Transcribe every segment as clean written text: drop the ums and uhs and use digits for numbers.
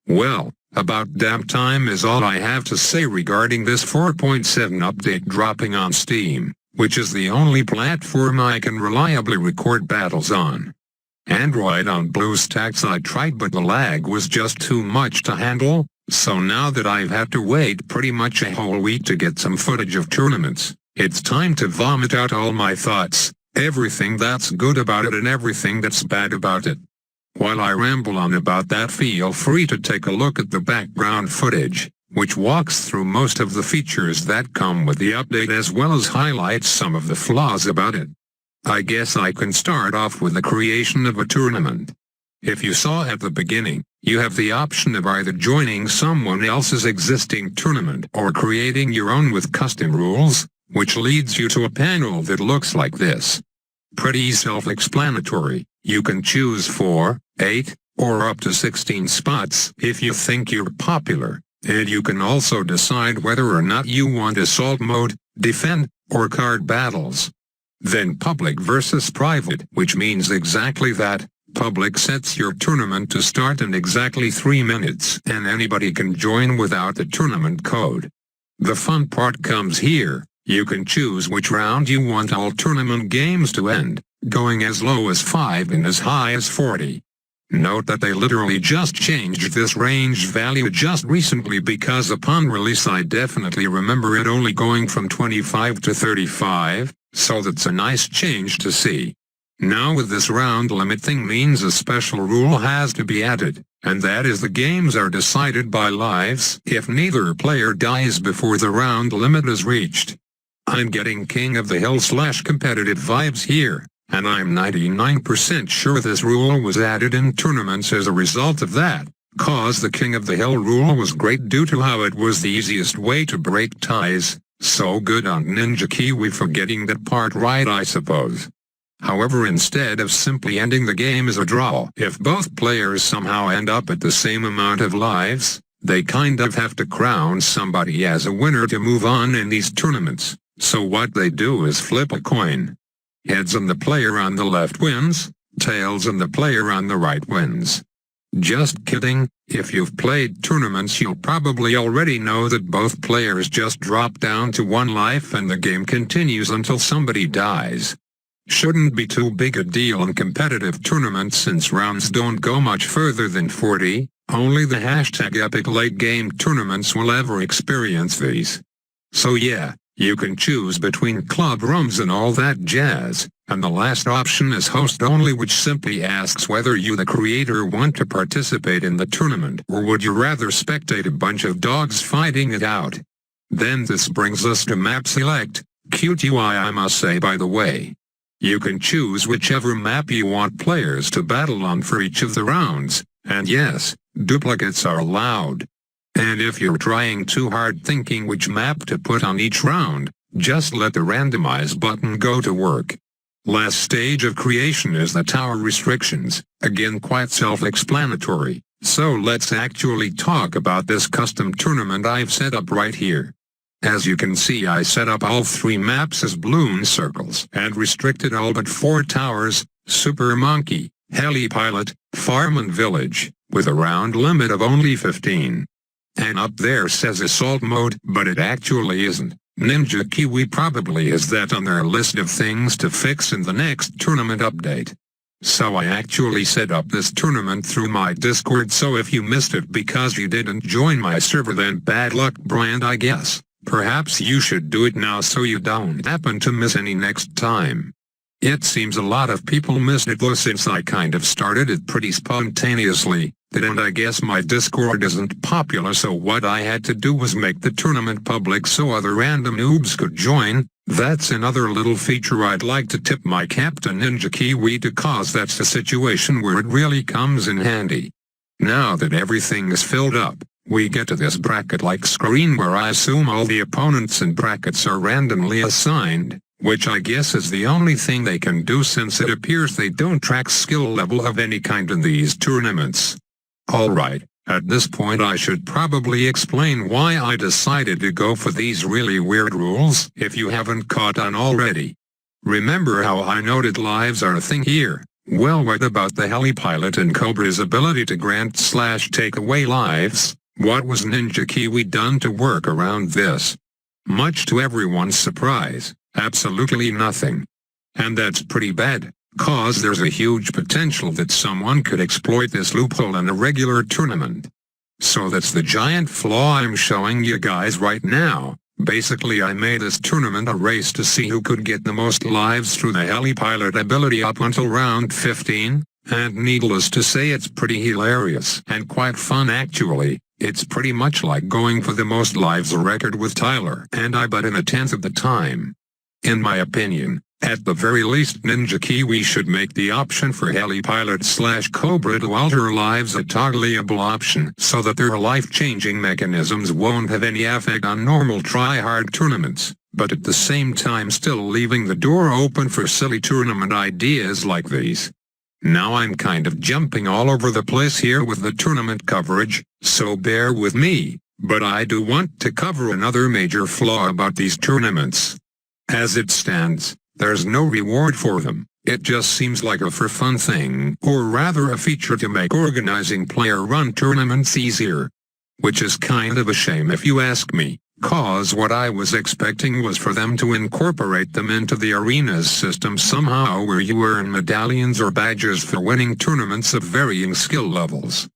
Well, about damn time is all I have to say regarding this 4.7 update dropping on Steam, which is the only platform I can reliably record battles on. Android on BlueStacks I tried, but the lag was just too much to handle, so now that I've had to wait pretty much a whole week to get some footage of tournaments, it's time to vomit out all my thoughts, everything that's good about it and everything that's bad about it. While I ramble on about that, feel free to take a look at the background footage, which walks through most of the features that come with the update as well as highlights some of the flaws about it. I guess I can start off with the creation of a tournament. If you saw at the beginning, you have the option of either joining someone else's existing tournament or creating your own with custom rules, which leads you to a panel that looks like this. Pretty self-explanatory. You can choose 4, 8, or up to 16 spots if you think you're popular, and you can also decide whether or not you want assault mode, defend, or card battles. Then public versus private, which means exactly that. Public sets your tournament to start in exactly 3 minutes, and anybody can join without the tournament code. The fun part comes here. You can choose which round you want all tournament games to end, going as low as 5 and as high as 40. Note that they literally just changed this range value just recently, because upon release I definitely remember it only going from 25 to 35, so that's a nice change to see. Now with this round limit thing means a special rule has to be added, and that is the games are decided by lives if neither player dies before the round limit is reached. I'm getting King of the Hill / competitive vibes here, and I'm 99% sure this rule was added in tournaments as a result of that, cause the King of the Hill rule was great due to how it was the easiest way to break ties, so good on Ninja Kiwi for getting that part right, I suppose. However, instead of simply ending the game as a draw, if both players somehow end up at the same amount of lives, they kind of have to crown somebody as a winner to move on in these tournaments. So what they do is flip a coin. Heads and the player on the left wins, tails and the player on the right wins. Just kidding, if you've played tournaments you'll probably already know that both players just drop down to 1 life and the game continues until somebody dies. Shouldn't be too big a deal in competitive tournaments since rounds don't go much further than 40, only the #epic late game tournaments will ever experience these. So yeah, you can choose between club rooms and all that jazz, and the last option is host only, which simply asks whether you the creator want to participate in the tournament or would you rather spectate a bunch of dogs fighting it out. Then this brings us to map select, cute UI I must say by the way. You can choose whichever map you want players to battle on for each of the rounds, and yes, duplicates are allowed. And if you're trying too hard thinking which map to put on each round, just let the randomize button go to work. Last stage of creation is the tower restrictions, again quite self-explanatory, so let's actually talk about this custom tournament I've set up right here. As you can see, I set up all 3 maps as balloon circles and restricted all but 4 towers, Super Monkey, Heli Pilot, Farm and Village, with a round limit of only 15. And up there says assault mode, but it actually isn't. Ninja Kiwi probably has that on their list of things to fix in the next tournament update. So I actually set up this tournament through my Discord, so if you missed it because you didn't join my server then bad luck, Brand, I guess. Perhaps you should do it now so you don't happen to miss any next time. It seems a lot of people missed it though, since I kind of started it pretty spontaneously, and I guess my Discord isn't popular, so what I had to do was make the tournament public so other random noobs could join. That's another little feature I'd like to tip my cap to Ninja Kiwi to, cause that's a situation where it really comes in handy. Now that everything is filled up, we get to this bracket-like screen where I assume all the opponents and brackets are randomly assigned, which I guess is the only thing they can do since it appears they don't track skill level of any kind in these tournaments. Alright, at this point I should probably explain why I decided to go for these really weird rules if you haven't caught on already. Remember how I noted lives are a thing here? Well, what about the Heli pilot and COBRA's ability to grant/take away lives? What was Ninja Kiwi done to work around this? Much to everyone's surprise, absolutely nothing. And that's pretty bad, cause there's a huge potential that someone could exploit this loophole in a regular tournament. So that's the giant flaw I'm showing you guys right now. Basically, I made this tournament a race to see who could get the most lives through the Heli pilot ability up until round 15, and needless to say it's pretty hilarious and quite fun actually. It's pretty much like going for the most lives record with Tyler and I, but in a tenth of the time. In my opinion, at the very least Ninja Kiwi should make the option for Heli pilot/COBRA to alter lives a toggleable option so that their life-changing mechanisms won't have any effect on normal try-hard tournaments, but at the same time still leaving the door open for silly tournament ideas like these. Now I'm kind of jumping all over the place here with the tournament coverage, so bear with me, but I do want to cover another major flaw about these tournaments. As it stands, there's no reward for them. It just seems like a for fun thing, or rather a feature to make organizing player-run tournaments easier. Which is kind of a shame if you ask me, cause what I was expecting was for them to incorporate them into the arenas system somehow where you earn medallions or badges for winning tournaments of varying skill levels.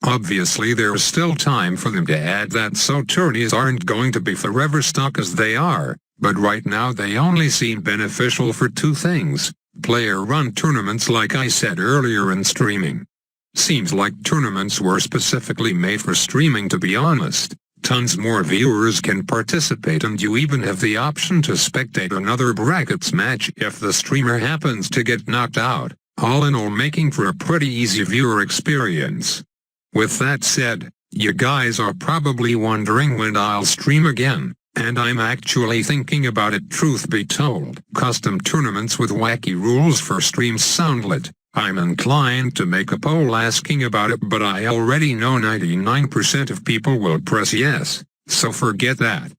Obviously there's still time for them to add that, so tourneys aren't going to be forever stuck as they are. But right now they only seem beneficial for two things: player-run tournaments like I said earlier and streaming. Seems like tournaments were specifically made for streaming, to be honest. Tons more viewers can participate and you even have the option to spectate another brackets match if the streamer happens to get knocked out, all in all making for a pretty easy viewer experience. With that said, you guys are probably wondering when I'll stream again. And I'm actually thinking about it, truth be told. Custom tournaments with wacky rules for streams sound lit. I'm inclined to make a poll asking about it, but I already know 99% of people will press yes, so forget that.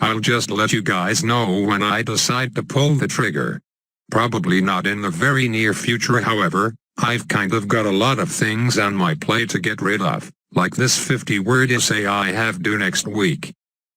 I'll just let you guys know when I decide to pull the trigger. Probably not in the very near future, however. I've kind of got a lot of things on my plate to get rid of, like this 50-word essay I have due next week.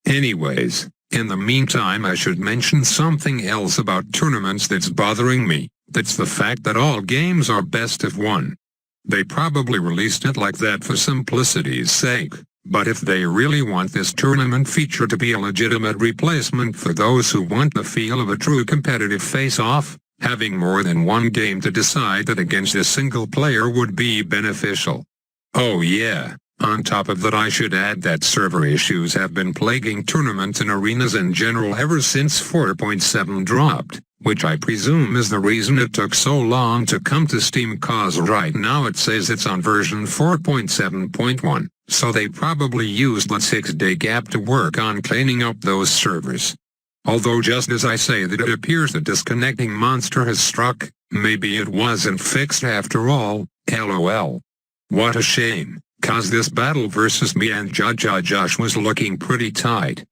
Anyways, in the meantime I should mention something else about tournaments that's bothering me. That's the fact that all games are best of one. They probably released it like that for simplicity's sake, but if they really want this tournament feature to be a legitimate replacement for those who want the feel of a true competitive face-off, having more than one game to decide that against a single player would be beneficial. Oh yeah. On top of that, I should add that server issues have been plaguing tournaments and arenas in general ever since 4.7 dropped, which I presume is the reason it took so long to come to Steam, cause right now it says it's on version 4.7.1, so they probably used the 6-day gap to work on cleaning up those servers. Although just as I say that, it appears the disconnecting monster has struck, maybe it wasn't fixed after all, lol. What a shame. Cause this battle versus me and Josh was looking pretty tight.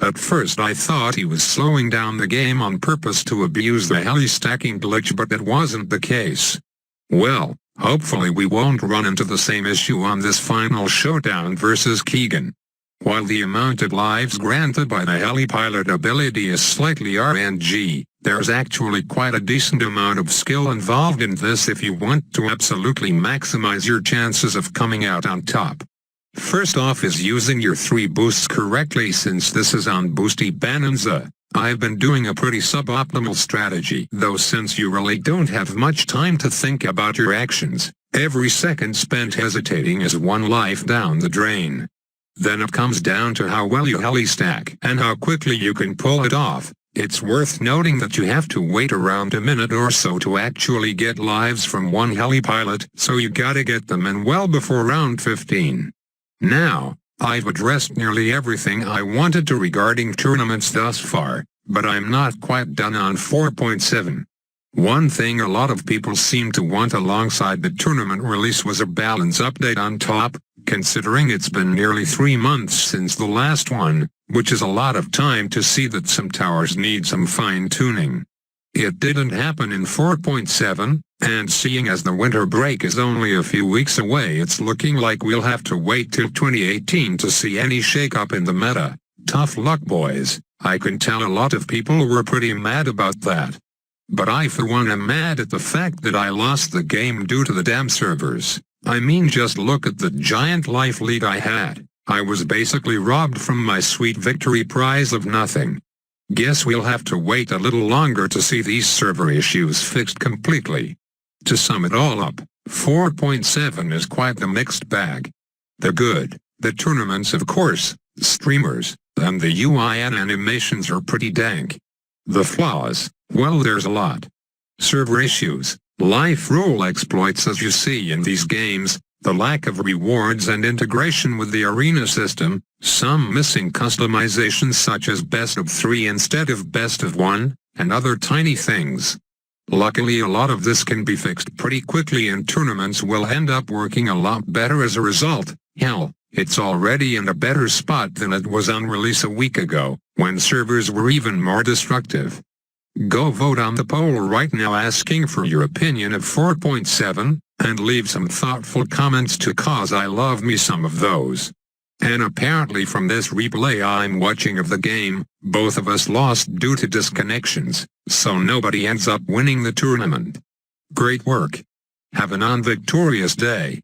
At first I thought he was slowing down the game on purpose to abuse the Heli stacking glitch, but that wasn't the case. Well, hopefully we won't run into the same issue on this final showdown versus Keegan. While the amount of lives granted by the Heli pilot ability is slightly RNG, there's actually quite a decent amount of skill involved in this if you want to absolutely maximize your chances of coming out on top. First off is using your 3 boosts correctly. Since this is on BTD Battles, I've been doing a pretty suboptimal strategy, though, since you really don't have much time to think about your actions. Every second spent hesitating is 1 life down the drain. Then it comes down to how well you heli stack and how quickly you can pull it off. It's worth noting that you have to wait around a minute or so to actually get lives from 1 heli pilot, so you gotta get them in well before round 15. Now, I've addressed nearly everything I wanted to regarding tournaments thus far, but I'm not quite done on 4.7. One thing a lot of people seem to want alongside the tournament release was a balance update on top, considering it's been nearly 3 months since the last one, which is a lot of time to see that some towers need some fine-tuning. It didn't happen in 4.7, and seeing as the winter break is only a few weeks away, it's looking like we'll have to wait till 2018 to see any shakeup in the meta. Tough luck, boys. I can tell a lot of people were pretty mad about that. But I for one am mad at the fact that I lost the game due to the damn servers. I mean, just look at the giant life lead I had. I was basically robbed from my sweet victory prize of nothing. Guess we'll have to wait a little longer to see these server issues fixed completely. To sum it all up, 4.7 is quite the mixed bag. The good, the tournaments of course, streamers, and the UI and animations are pretty dank. The flaws, well, there's a lot. Server issues, life rule exploits as you see in these games, the lack of rewards and integration with the arena system, some missing customizations such as best of 3 instead of best of 1, and other tiny things. Luckily a lot of this can be fixed pretty quickly and tournaments will end up working a lot better as a result. Hell, it's already in a better spot than it was on release a week ago, when servers were even more destructive. Go vote on the poll right now asking for your opinion of 4.7, and leave some thoughtful comments too, cause I love me some of those. And apparently from this replay I'm watching of the game, both of us lost due to disconnections, so nobody ends up winning the tournament. Great work. Have a non-victorious day.